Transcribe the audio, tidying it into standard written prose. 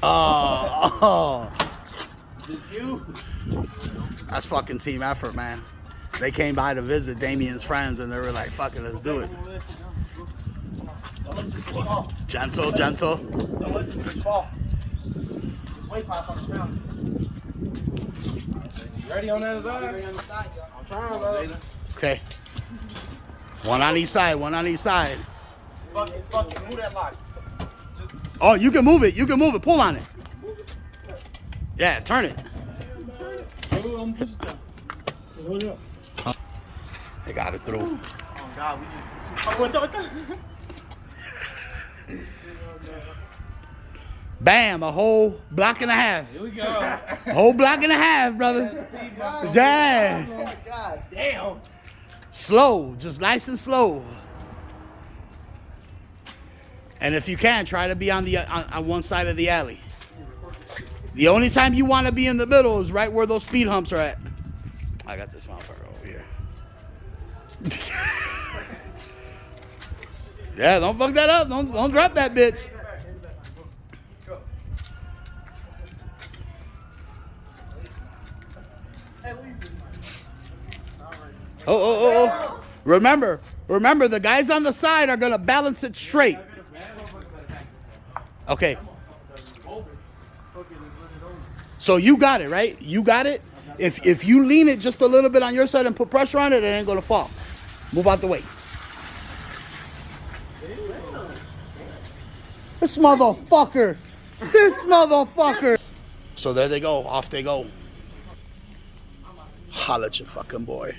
Oh. It's you. That's fucking team effort, man. They came by to visit Damien's friends, and they were like, fuck it, let's do it. Gentle, gentle. Don't let this bitch fall. Just weigh 500 pounds. You ready on that side? Ready on the side, yo. I'm trying, bro. Okay. One on each side, one on each side. Fuck it, move that lock. Oh, you can move it. You can move it. Pull on it. Yeah, turn it. They got it through. Oh, God. We just... Oh, watch out. Bam, a whole block and a half. Here we go. A whole block and a half, brother. Yeah. Oh, my God. Damn. Slow, just nice and slow. And if you can, try to be on the on one side of the alley. The only time you want to be in the middle is right where those speed humps are at. I got this motherfucker over here. Yeah, don't fuck that up. Don't drop that bitch. Oh. Remember, the guys on the side are gonna balance it straight. Okay. So you got it, right? You got it? If you lean it just a little bit on your side and put pressure on it, it ain't gonna fall. Move out the way. This motherfucker. So there they go. Off they go. Holla at your fucking boy.